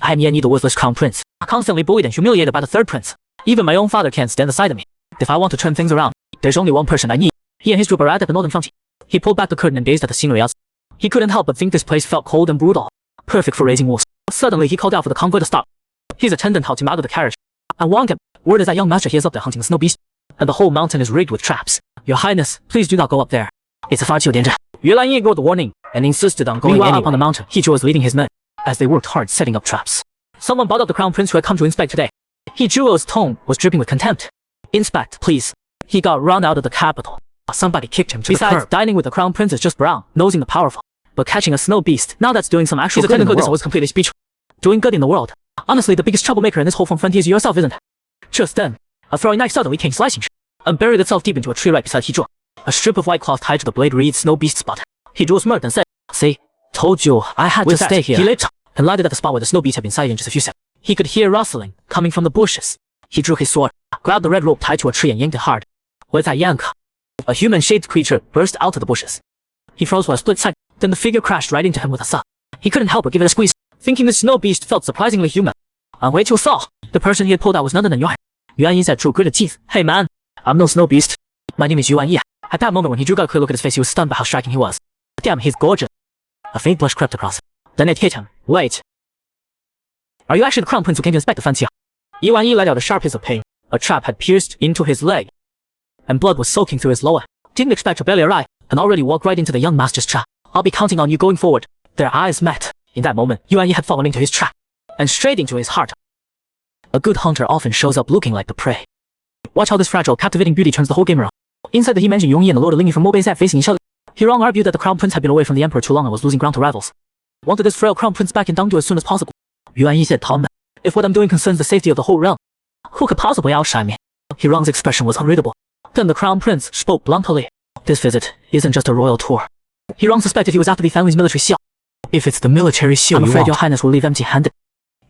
I am Yanyi, the worthless crown prince, constantly bullied and humiliated by the third prince. Even my own father can't stand the sight of me. If I want to turn things around, there's only one person I need. He and his group arrived at the northern frontier. He pulled back the curtain and gazed at the scenery outside. He couldn't help but think this place felt cold and brutal, perfect for raising wolves. Suddenly, he called out for the convoy to stop. His attendant helped him out of the carriage. I warned him. Word is that young master he is up there hunting the snow beast, and the whole mountain is rigged with traps. Your Highness, please do not go up there. It's a far too dangerous. Yuan Yi ignored the warning and insisted on going anyway. Up on the mountain, He Zhuo was leading his men as they worked hard setting up traps. Someone brought up the crown prince who had come to inspect today. He Zhuo's tone was dripping with contempt. Inspect, please. He got run out of the capital. Somebody kicked him to the curb. Besides, dining with the crown prince is just brown, nosing the powerful. But catching a snow beast, now that's doing some actual good in the world. Was completely speechless. Doing good in the world. Honestly, the biggest troublemaker in this whole frontier is yourself, isn't it? Just then, a throwing knife suddenly came slicing and buried itself deep into a tree right beside He Zhuo. A strip of white cloth tied to the blade reads Snow Beast Spot. He Zhuo smirked and said, See, told you I had to stay here. He leaped and landed at the spot where the snow beast had been sighted in just a few seconds. He could hear rustling coming from the bushes. He drew his sword, grabbed the red rope tied to a tree and yanked it hard. With that yank, a human-shaped creature burst out of the bushes. He froze for a split second, then the figure crashed right into him with a thud. He couldn't help but give it a squeeze, thinking the snow beast felt surprisingly human. And wait till saw, the person he had pulled out was none other than Yuan. Yuan Yi said through gritted teeth, Hey man, I'm no snow beast. My name is Yuan Yi. At that moment when he drew got a clear look at his face, he was stunned by how striking he was. Damn, he's gorgeous. A faint blush crept across him. Then it hit him. Wait. Are you actually the crown prince who came to inspect the frontier? Yuan Yi let out a sharp hiss of pain. A trap had pierced into his leg, and blood was soaking through his lower. Didn't expect to barely arrive, and already walked right into the young master's trap. I'll be counting on you going forward. Their eyes met. In that moment, Yuan Yi had fallen into his trap, and straight into his heart. A good hunter often shows up looking like the prey. Watch how this fragile, captivating beauty turns the whole game around. Inside the he mentioned Yongyi and the Lord of Lingyi from Mobei sat facing each other. Hirong argued that the crown prince had been away from the emperor too long and was losing ground to rivals. Wanted this frail crown prince back in Dangdu as soon as possible. Yuan Yi said, Tom, if what I'm doing concerns the safety of the whole realm, who could possibly outshine me? Hirong's expression was unreadable. Then the crown prince spoke bluntly. This visit isn't just a royal tour. Hirong suspected he was after the family's military seal. If it's the military seal, I'm afraid your highness will leave empty-handed.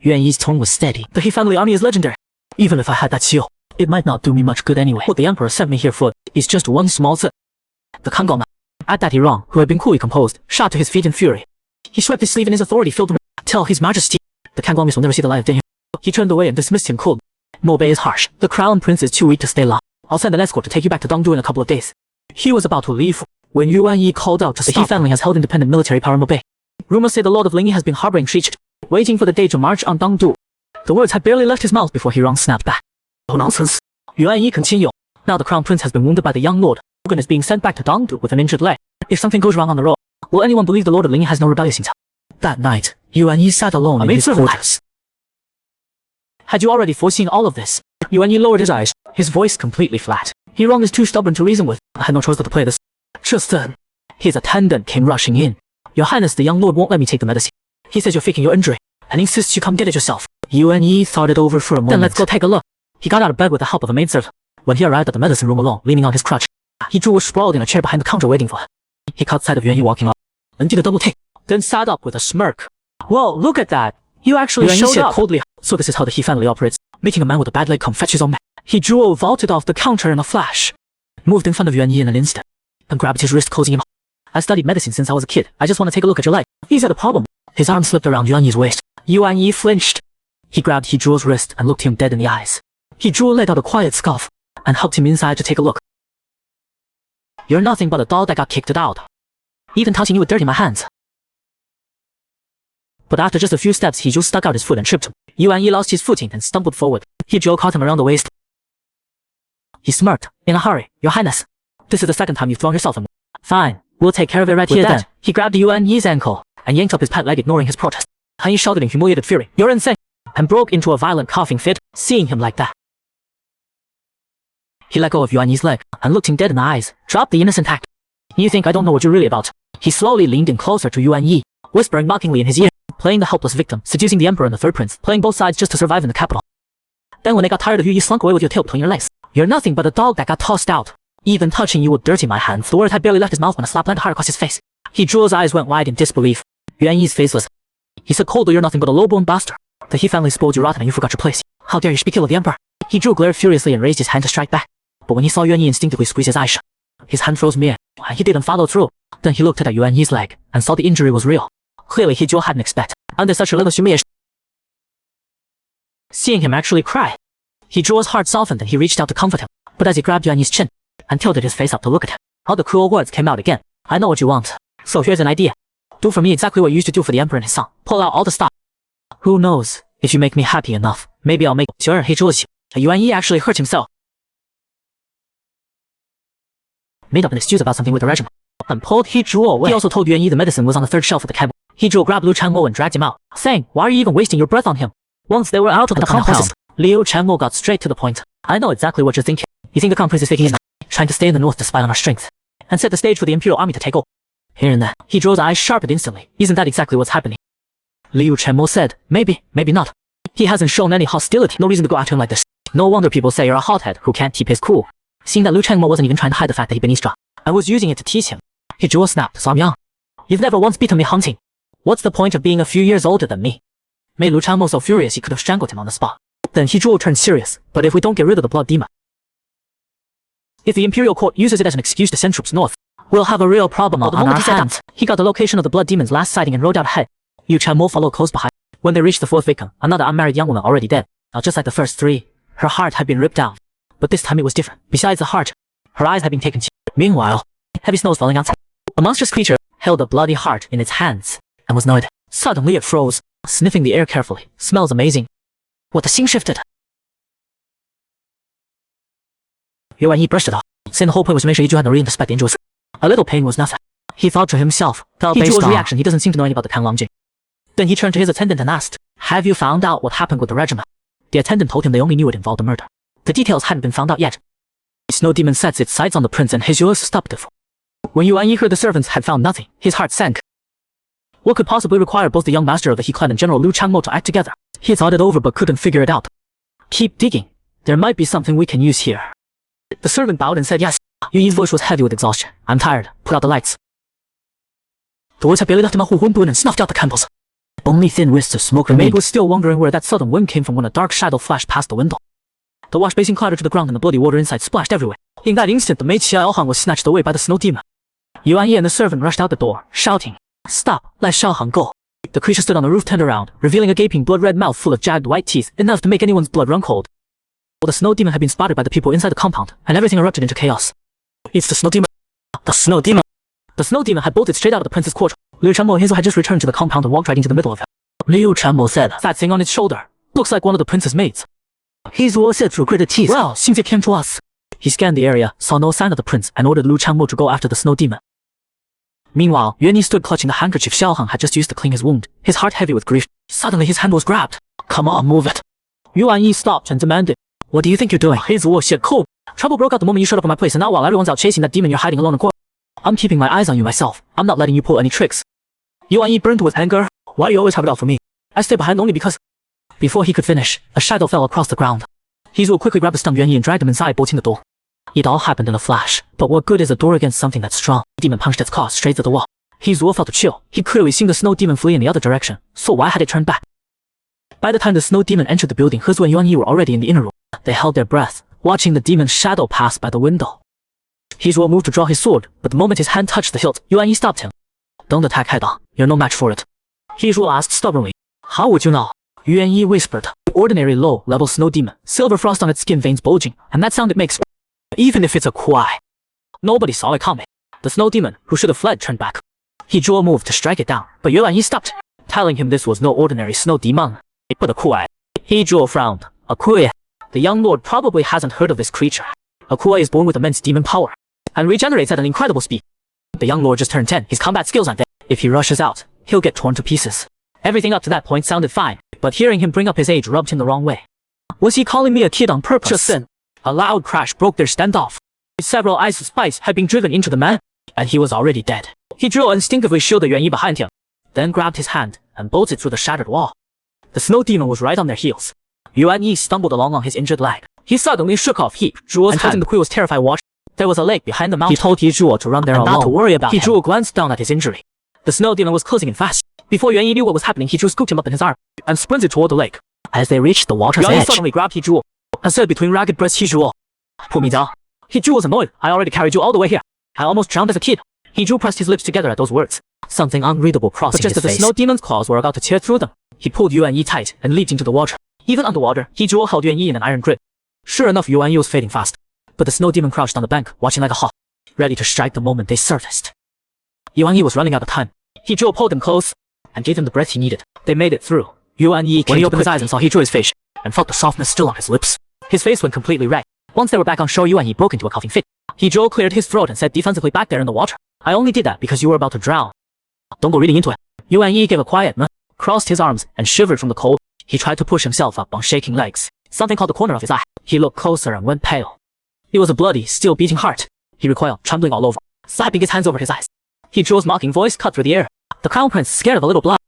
Yuan Yi's tone was steady. The He family army is legendary. Even if I had that seal, it might not do me much good anyway. What the emperor sent me here for is just one small thing. The Kangong. At that, Hirong, who had been coolly composed, shot to his feet in fury. He swept his sleeve and his authority filled him. Tell his majesty, the Kangong will never see the light of day. He turned away and dismissed him coldly. Mobei is harsh. The crown prince is too weak to stay long. I'll send an escort to take you back to Dangdu in a couple of days. He was about to leave when Yuan Yi called out to stop. The He family has held independent military power in Mobei. Rumors say the Lord of Lingyi has been harboring Shichi, waiting for the day to march on Dangdu. The words had barely left his mouth before Hirong snapped back. Oh nonsense. Yuan Yi continued. Now the crown prince has been wounded by the young lord. Logan is being sent back to Dangdu with an injured leg. If something goes wrong on the road, will anyone believe the Lord of Lingyi has no rebellious intent? That night, Yuan Yi sat alone in his quarters. Had you already foreseen all of this? Yuan Yi lowered his eyes, his voice completely flat. Hirong is too stubborn to reason with. I had no choice but to play this. Just then, his attendant came rushing in. Your Highness, the young lord won't let me take the medicine. He says you're faking your injury, and insists you come get it yourself. Yuan Yi thought it over for a moment. Then let's go take a look. He got out of bed with the help of a maidservant. When he arrived at the medicine room alone, leaning on his crutch, He Zhuo was sprawled in a chair behind the counter waiting for him. He caught sight of Yuan Yi walking up, and did a double take, then sat up with a smirk. Whoa, look at that! You actually Yuan Yi showed up coldly. So this is how the He family operates, making a man with a bad leg come fetch his own man. He Zhuo vaulted off the counter in a flash, moved in front of Yuan Yi in an instant, and grabbed his wrist, closing him. I studied medicine since I was a kid. I just want to take a look at your leg. He said a problem. His arm slipped around Yuan Yi's waist. Yuan Yi flinched. He grabbed He Zhuo's wrist and looked him dead in the eyes. He Zhuo let out a quiet scoff and helped him inside to take a look. You're nothing but a dog that got kicked out. Even touching you would dirty my hands. But after just a few steps, He Zhuo stuck out his foot and tripped him. Yuan Yi lost his footing and stumbled forward. He Zhuo caught him around the waist. He smirked. In a hurry, Your Highness. This is the second time you've thrown yourself in. Fine, we'll take care of it right here then. He grabbed Yuan Yi's ankle and yanked up his pet leg, ignoring his protest. Han Yi shouted in humiliated fury, You're insane! And broke into a violent coughing fit, seeing him like that. He let go of Yuan Yi's leg and looked him dead in the eyes, dropped the innocent act. You think I don't know what you're really about? He slowly leaned in closer to Yuan Yi, whispering mockingly in his ear, playing the helpless victim, seducing the emperor and the third prince, playing both sides just to survive in the capital. Then when they got tired of you, you slunk away with your tail between your legs. You're nothing but a dog that got tossed out. Even touching you would dirty my hands. The word had barely left his mouth when a slap landed hard across his face. He Zhuo's eyes went wide in disbelief. Yuan Yi's face was. He said coldly, You're nothing but a low-born bastard. The He family spoiled you rotten and you forgot your place. How dare you speak ill of the emperor? He Zhuo glared furiously and raised his hand to strike back. But when he saw Yuan Yi instinctively squeeze his eyes shut, his hand froze mid, and he didn't follow through. Then he looked at Yuan Yi's leg and saw the injury was real. Clearly He Zhuo hadn't expected. Under such relentless humiliation, seeing him actually cry. He drew his heart softened and he reached out to comfort him, but as he grabbed Yuan Yi's chin and tilted his face up to look at him, all the cruel words came out again. I know what you want, so here's an idea. Do for me exactly what you used to do for the emperor and his son. Pull out all the stops. Who knows, if you make me happy enough, maybe I'll make sure he chose you. Yuan Yi actually hurt himself. Made up an excuse about something with the regiment and pulled He Zhuo away. He also told Yuan Yi the medicine was on the third shelf of the cabinet. He Zhuo grabbed Liu Changmo and dragged him out, saying, "Why are you even wasting your breath on him?" Once they were out of the compound, Liu Changmo got straight to the point. I know exactly what you're thinking. You think the crown prince is faking it, trying to stay in the north despite our strength, and set the stage for the imperial army to take over. Here and there, He Zhuo's eyes sharpened instantly. Isn't that exactly what's happening? Liu Changmo said, maybe, maybe not. He hasn't shown any hostility, no reason to go after him like this. No wonder people say you're a hothead who can't keep his cool. Seeing that Liu Changmo wasn't even trying to hide the fact that he'd been eavesdropped, I was using it to tease him. He Zhuo snapped, so I'm young. You've never once beaten me hunting. What's the point of being a few years older than me? Made Liu Changmo so furious he could have strangled him on the spot. Then He Zhuo turned serious, but if we don't get rid of the blood demon, if the imperial court uses it as an excuse to send troops north, we'll have a real problem on our hands. He got the location of the blood demon's last sighting and rode out ahead. Liu Changmo followed close behind. When they reached the fourth victim, another unmarried young woman already dead. Now just like the first three, her heart had been ripped out. But this time it was different. Besides the heart, her eyes had been taken too. Meanwhile, heavy snow was falling outside. A monstrous creature held a bloody heart in its hands and was gnawed. Suddenly it froze, sniffing the air carefully. Smells amazing. What the scene shifted. Yuan Yi brushed it off, saying the whole point was to make sure He Zhuo had no reason to suspect the injury. A little pain was nothing. He thought to himself, He Zhuo's reaction, he doesn't seem to know anything about the Kanglong. Then he turned to his attendant and asked, have you found out what happened with the regiment? The attendant told him they only knew it involved a murder. The details hadn't been found out yet. The snow demon sets its sights on the prince and He Zhuo stopped it. When Yuan Yi heard the servants had found nothing, his heart sank. What could possibly require both the young master of the He clan and General Liu Changmo to act together? He thought it over but couldn't figure it out. Keep digging. There might be something we can use here. The servant bowed and said yes. Yuan Yi's voice was heavy with exhaustion. I'm tired. Put out the lights. The words had barely left him, and snuffed out the candles. Only thin wisps of smoke remained. The maid was still wondering where that sudden wind came from when a dark shadow flashed past the window. The wash basin clattered to the ground and the bloody water inside splashed everywhere. In that instant, the maid Xia Yaohang was snatched away by the snow demon. Yuan Yi and the servant rushed out the door, shouting, "Stop, let Xiaohang go." The creature stood on the roof, turned around, revealing a gaping blood-red mouth full of jagged white teeth, enough to make anyone's blood run cold. The snow demon had been spotted by the people inside the compound, and everything erupted into chaos. It's the snow demon. The snow demon. The snow demon had bolted straight out of the prince's court. Liu Changmo and He Zhuo had just returned to the compound and walked right into the middle of it. Liu Changmo said, "That thing on its shoulder looks like one of the prince's maids." He Zhuo said through gritted teeth, "Well, since it came to us." He scanned the area, saw no sign of the prince, and ordered Liu Changmo to go after the snow demon. Meanwhile, Yuan Yi stood clutching the handkerchief Xiaohang had just used to clean his wound, his heart heavy with grief. Suddenly his hand was grabbed. "Come on, move it." Yuan Yi stopped and demanded, "What do you think you're doing?" He Zhuo said cold. "Trouble broke out the moment you showed up at my place, and now while everyone's out chasing that demon, you're hiding alone in court. I'm keeping my eyes on you myself. I'm not letting you pull any tricks." Yuan Yi burned with anger. "Why do you always have it out for me? I stay behind only because—" Before he could finish, a shadow fell across the ground. He Zhuo quickly grabbed the stunned Yuan Yi and dragged him inside, bolting the door. It all happened in a flash. But what good is a door against something that's strong? The demon punched its claws straight through the wall. He Zhuo felt a chill. He'd clearly seen the snow demon flee in the other direction, so why had it turned back? By the time the snow demon entered the building, He Zhuo and Yuan Yi were already in the inner room. They held their breath, watching the demon's shadow pass by the window. He Zhuo moved to draw his sword, but the moment his hand touched the hilt, Yuan Yi stopped him. "Don't attack head-on. You're no match for it." He Zhuo asked stubbornly. "How would you know?" Yuan Yi whispered. "Ordinary low-level snow demon, silver frost on its skin veins bulging, and that sound it makes, even if it's a kuai." Nobody saw it coming. The snow demon, who should have fled, turned back. He Zhuo moved to strike it down, but Yuan Yi stopped, telling him this was no ordinary snow demon, but a kuai. He Zhuo frowned. "A kuai? The young lord probably hasn't heard of this creature. A kuai is born with immense demon power, and regenerates at an incredible speed. The young lord just turned 10, his combat skills aren't there. If he rushes out, he'll get torn to pieces." Everything up to that point sounded fine, but hearing him bring up his age rubbed him the wrong way. Was he calling me a kid on purpose? Just then, a loud crash broke their standoff. Several ice spikes had been driven into the man, and he was already dead. He Zhuo instinctively shielded Yuan Yi behind him, then grabbed his hand and bolted through the shattered wall. The snow demon was right on their heels. Yuan Yi stumbled along on his injured leg. He suddenly shook off He Zhuo's hand, and the Kui was terrified watching. There was a lake behind the mountain. He told He Zhuo to run there alone, not to worry about him. He Zhuo glanced down at his injury. The snow demon was closing in fast. Before Yuan Yi knew what was happening, He Zhuo scooped him up in his arm and sprinted toward the lake. As they reached the water's edge, Yuan Yi suddenly grabbed He Zhuo and said between ragged breaths, "He Zhuo, put me down." He Zhuo was annoyed. "I already carried you all the way here. I almost drowned as a kid." He Zhuo pressed his lips together at those words, something unreadable crossing his face. But just as the snow demon's claws were about to tear through them, he pulled Yuan Yi tight and leaped into the water. Even underwater, he drew held Yuan Yi in an iron grip. Sure enough, Yuan Yi was fading fast, but the snow demon crouched on the bank, watching like a hawk, ready to strike the moment they surfaced. Yuan Yi was running out of time. He drew pulled him close, and gave him the breath he needed. They made it through. Yuan Yi when he opened his eyes and saw he drew his face, and felt the softness still on his lips. His face went completely red. Once they were back on shore, Yuan Yi broke into a coughing fit. He cleared his throat and said defensively back there in the water, "I only did that because you were about to drown. Don't go reading into it." Yuan Yi gave a quiet meh, crossed his arms, and shivered from the cold. He tried to push himself up on shaking legs. Something caught the corner of his eye. He looked closer and went pale. It was a bloody, still beating heart. He recoiled, trembling all over, slapping his hands over his eyes. He drew his mocking voice cut through the air. The crown prince, scared of a little blood,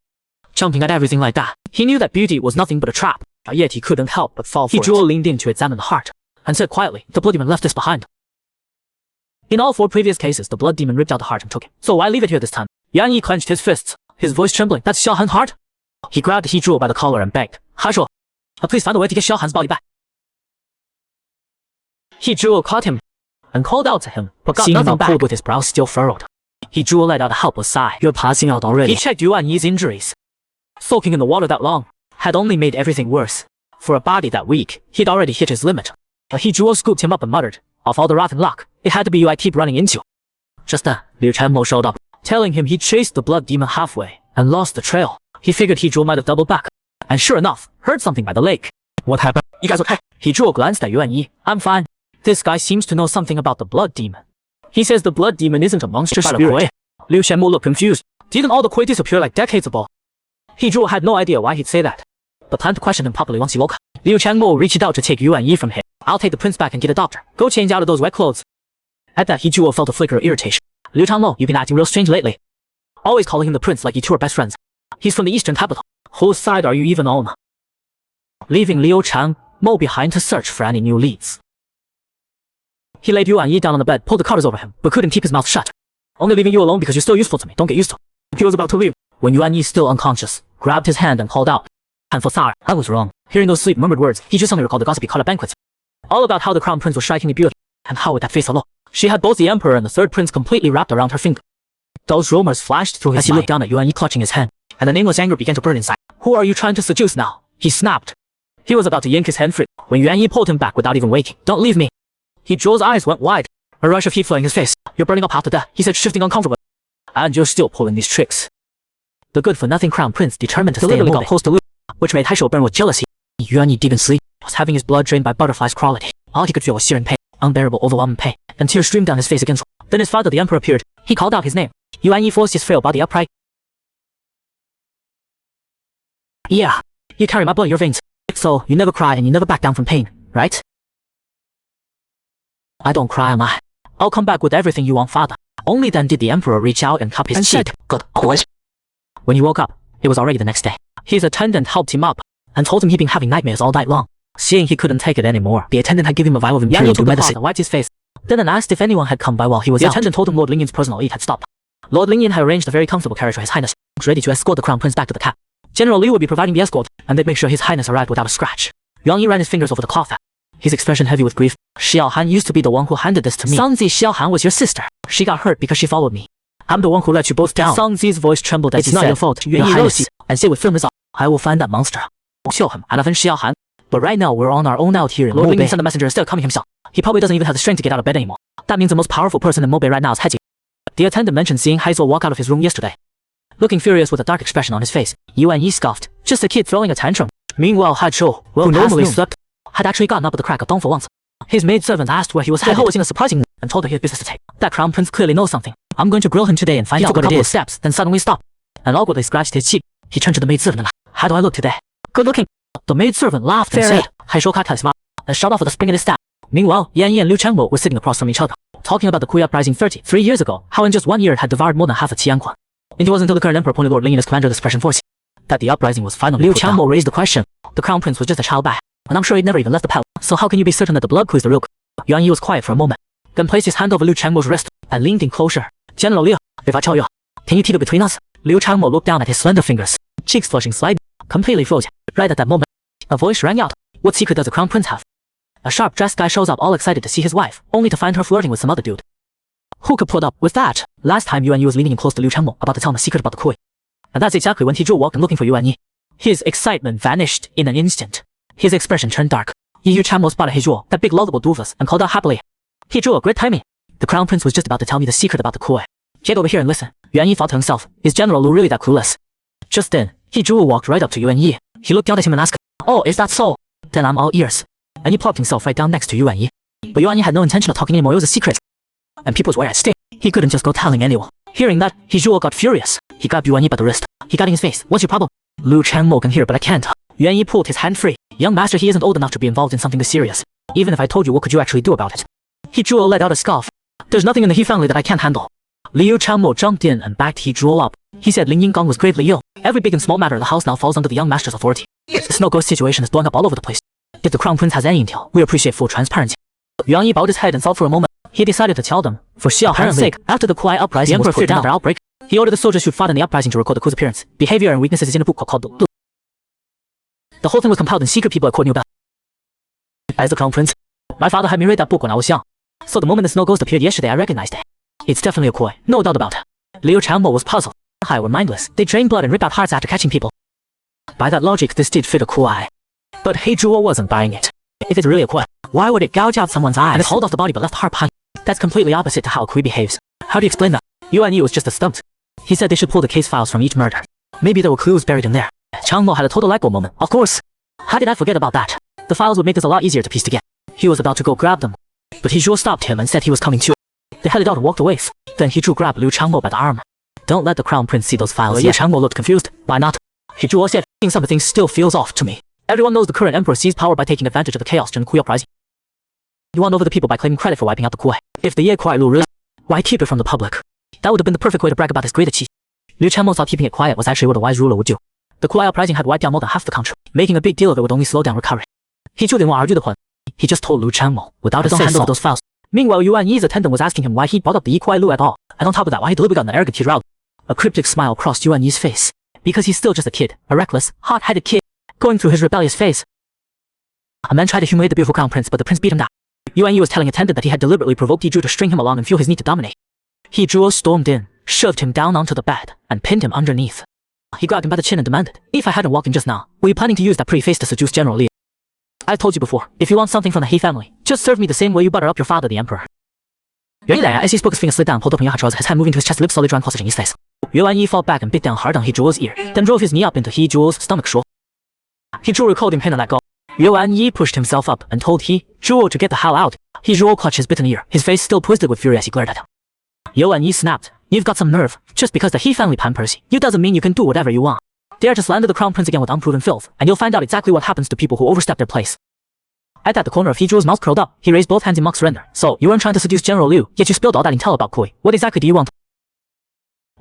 jumping at everything like that. He knew that beauty was nothing but a trap, yet he couldn't help but fall for it. He leaned in to examine the heart, and said quietly, "The blood demon left this behind." In all 4 previous cases, the blood demon ripped out the heart and took it. So why leave it here this time? Yuan Yi clenched his fists, his voice trembling. "That's Xiaohan's heart?" He grabbed He Zhuo by the collar and begged, "Hashuo, please find a way to get Xiaohan's body back." He Zhuo caught him and called out to him, but got nothing back. With his brow still furrowed, He Zhuo let out a helpless sigh. "You're passing out already." He checked Yuan Yi's injuries. Soaking in the water that long had only made everything worse. For a body that weak, he'd already hit his limit. He Zhuo scooped him up and muttered, "Of all the rotten luck, it had to be you I keep running into." Just then, Liu Chanmo showed up, telling him he'd chased the blood demon halfway and lost the trail. He figured He Zhuo might have doubled back, and sure enough, heard something by the lake. "What happened? You guys okay?" He Zhuo glanced at Yuan Yi. "I'm fine. This guy seems to know something about the blood demon. He says the blood demon isn't a monster spirit." Liu Chanmo looked confused. Didn't all the Kui disappear like decades ago? He Zhuo had no idea why he'd say that, but planned to question him properly once he woke up. Liu Chanmo reached out to take Yuan Yi from him. "I'll take the prince back and get a doctor. Go change out of those wet clothes." At that, He Zhuo felt a flicker of irritation. "Liu Chanmo, you've been acting real strange lately. Always calling him the prince like you two are best friends. He's from the eastern capital. Whose side are you even on?" Leaving Liu Chanmo behind to search for any new leads, he laid Yuan Yi down on the bed, pulled the covers over him, but couldn't keep his mouth shut. "Only leaving you alone because you're still useful to me. Don't get used to it." He was about to leave when Yuan Yi, still unconscious, grabbed his hand and called out, "Han for Tsar, I was wrong." Hearing those sweet murmured words, he just suddenly recalled the gossipy caught at banquets. All about how the crown prince was strikingly beautiful, and how with that face alone, she had both the emperor and the third prince completely wrapped around her finger. Those rumors flashed through his mind as he looked down at Yuan Yi clutching his hand, and the nameless anger began to burn inside. "Who are you trying to seduce now?" he snapped. He was about to yank his hand free when Yuan Yi pulled him back without even waiting. "Don't leave me." He Zhuo's eyes went wide, a rush of heat flooding his face. "You're burning up half to death," he said, shifting uncomfortably. "And you're still pulling these tricks." The good-for-nothing crown prince, determined to stay and got close to Liu, which made Haishou burn with jealousy. Yuan Yi deep in sleep, was having his blood drained by butterflies crawling. All he could feel was searing pain, unbearable, overwhelming pain, and tears streamed down his face against. Then his father, the emperor, appeared. He called out his name. Yuan Yi forced his frail body upright. "Yeah, you carry my blood in your veins. So you never cry and you never back down from pain, right?" "I don't cry, am I? I'll come back with everything you want, father." Only then did the emperor reach out and cup his cheek. "Good boys." When he woke up, it was already the next day. His attendant helped him up and told him he'd been having nightmares all night long. Seeing he couldn't take it anymore, the attendant had given him a vial of imperial medicine and wiped his face. Then asked if anyone had come by while he was out. The attendant told him Lord Lingyan's personal aide had stopped. Lord Lingyan had arranged a very comfortable carriage for His Highness, ready to escort the crown prince back to the cap. General Liu would be providing the escort, and they'd make sure His Highness arrived without a scratch. Yuan Yi ran his fingers over the cloth, his expression heavy with grief. "Xiaohan used to be the one who handed this to me. Sangzi, Xiaohan was your sister. She got hurt because she followed me. I'm the one who let you both down." Sangzi's voice trembled as he said, "It's not your fault, Your Highness," and said with firm resolve, "I will find that monster. Show him, and avenge Xiaohan. But right now, we're on our own out here in Lord Lingyan sent a messenger instead of coming himself. He probably doesn't even have the strength to get out of bed anymore. That means the most powerful person in Mobei right now is Heji." The attendant mentioned seeing Haizou walk out of his room yesterday, looking furious with a dark expression on his face. Yuan Yi scoffed. Just a kid throwing a tantrum. Meanwhile, Haizou, who normally slept, had actually gotten up at the crack of dawn for once. His maidservant asked where he was headed, in a surprising mood, and told her he had business to take. That crown prince clearly knows something. I'm going to grill him today and find out what it is. He took a couple of steps, then suddenly stopped, and awkwardly scratched his cheek. He turned to the maidservant and asked, "How do I look today?" "Good looking." The maidservant laughed and said, Haishou cut his mouth, and shot off with a spring in his stab. Meanwhile, Yan Yi and Liu Chanmo were sitting across from each other, talking about the Kui uprising 33 years ago, how in just 1 year it had devoured more than half of Qianquan. It was until the current emperor appointed Lord Lingyan as commander of the suppression force that the uprising was finally Liu Chanmo raised the question. The crown prince was just a child back, and I'm sure he'd never even left the palace, so how can you be certain that the blood coup is the real coup? Yuan Yi was quiet for a moment, then placed his hand over Liu Chanmo's wrist and leaned in closer. "General Liu, if I tell you, can you keep it between us?" Liu Chanmo looked down at his slender fingers, cheeks flushing slightly, completely frozen. Right at that moment, a voice rang out. "What secret does the crown prince have?" A sharp-dressed guy shows up all excited to see his wife, only to find her flirting with some other dude. Who could put up with that? Last time Yuan Yi was leaning in close to Liu Chanmo, about to tell him a secret about the Kui. And that's exactly when He Zhuo walked in looking for Yuan Yi. His excitement vanished in an instant. His expression turned dark. Yu Chanmo spotted his jaw, that big lovable doofus, and called out happily. He drew a great timing. The crown prince was just about to tell me the secret about the koi. Get over here and listen. Yuan Yi thought to himself, is General Lu really that clueless? Just then, He Zhuo walked right up to Yuan Yi. He looked down at him and asked, oh, is that so? Then I'm all ears. And he plopped himself right down next to Yuan Yi. But Yuan Yi had no intention of talking anymore, it was a secret. And people's were at stake. He couldn't just go telling anyone. Hearing that, He Zhuo got furious. He grabbed Yuan Yi by the wrist. He got in his face. What's your problem? Lu Chanmo can hear, but I can't. Yuan Yi pulled his hand free. Young master, he isn't old enough to be involved in something this serious. Even if I told you, what could you actually do about it? He Zhuo let out a scoff. There's nothing in the He family that I can't handle. Liu Chanmo jumped in and backed He Zhuo up. He said Lin Yinggang was gravely ill. Every big and small matter in the house now falls under the young master's authority. The snow ghost situation is blowing up all over the place. If the crown prince has any intel, we appreciate full transparency. Yuan Yi bowed his head and thought for a moment. He decided to tell them. For Xiao Han's sake, after the Kuai uprising, the emperor feared another outbreak. He ordered the soldiers who fought in the uprising to record the coup's appearance, behavior, and weaknesses in a book called The whole thing was compiled in secret. People at court knew about. As the crown prince, my father had me read that book when I was young. So the moment the snow ghost appeared yesterday, I recognized it. It's definitely a koi, no doubt about it. Liu Chanmo was puzzled. Hai were mindless. They drain blood and rip out hearts after catching people. By that logic, this did fit a koi. But He Zhuo wasn't buying it. If it's really a koi, why would it gouge out someone's eyes and hold off the body but left the heart behind? That's completely opposite to how a koi behaves. How do you explain that? Yuan Yi was just stumped. He said they should pull the case files from each murder. Maybe there were clues buried in there. Changmo had a total light bulb moment. Of course. How did I forget about that? The files would make this a lot easier to piece together. He was about to go grab them, but He Zhuo stopped him and said he was coming too. They headed out and walked away. Then He Zhuo grabbed Liu Chanmo by the arm. Don't let the crown prince see those files. Liu Chanmo looked confused. Why not? He Zhuo said, something still feels off to me. Everyone knows the current emperor seized power by taking advantage of the chaos during the Kui uprising. You won over the people by claiming credit for wiping out the Kui. If the Ye Kuai Lu really, why keep it from the public? That would have been the perfect way to brag about his great achievement. Liu Chanmo thought keeping it quiet was actually what a wise ruler would do. The Kui uprising had wiped out more than half the country. Making a big deal of it would only slow down recovery. He Zhuo didn't want to argue the point. He just told Liu Chanmo without a hand over those files. Meanwhile, Yuan Yi's attendant was asking him why he brought up the Yi Kuai Lu at all. And on top of that, why he deliberately got an arrogant kid route. A cryptic smile crossed Yuan Yi's face. Because he's still just a kid, a reckless, hot-headed kid, going through his rebellious phase. A man tried to humiliate the beautiful crown prince, but the prince beat him down. Yuan Yi was telling attendant that he had deliberately provoked He Zhuo to string him along and fuel his need to dominate. He Zhuo stormed in, shoved him down onto the bed, and pinned him underneath. He grabbed him by the chin and demanded, if I hadn't walked in just now, were you planning to use that pretty face to seduce General Li? I've told you before, if you want something from the He family, just serve me the same way you butter up your father, the emperor. Yuan Yi, as he spoke, his finger slid down, pulled open Yaha's, his hand moving to his chest, lips slowly drawing closer to his face. Yuan Yi fell back and bit down hard on He Zhuo's ear, then drove his knee up into He Zhuo's stomach. He Zhuo recalled him, and let go. Yuan Yi pushed himself up and told He Zhuo to get the hell out. He Zhuo clutched his bitten ear, his face still twisted with fury as he glared at him. Yuan Yi snapped, you've got some nerve. Just because the He family pampers you doesn't mean you can do whatever you want. Dare to slander the crown prince again with unproven filth, and you'll find out exactly what happens to people who overstep their place. At that, the corner of He Zhuo's mouth curled up. He raised both hands in mock surrender. So, you weren't trying to seduce General Liu, yet you spilled all that intel about Kui. What exactly do you want?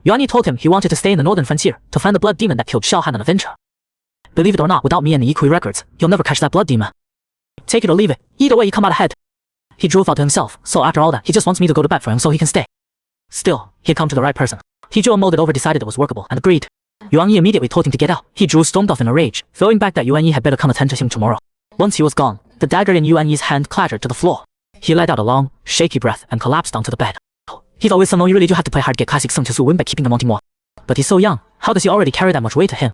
Yuan Yi told him he wanted to stay in the northern frontier, to find the blood demon that killed Xiao Han and avenge her. Believe it or not, without me and the Yi Kui records, you'll never catch that blood demon. Take it or leave it. Either way, you come out ahead. He Zhuo thought to himself, so after all that, he just wants me to go to bat for him so he can stay. Still, he had come to the right person. He Zhuo mulled it over, decided it was workable, and agreed. Yuan Yi immediately told him to get out. He Zhuo stormed off in a rage, throwing back that Yuan Yi had better come attend to him tomorrow. Once he was gone, the dagger in Yuan Yi's hand clattered to the floor. He let out a long, shaky breath and collapsed onto the bed. He thought with someone you really do have to play hard to get classic Seng to win by keeping them wanting more. But he's so young, how does he already carry that much weight to him?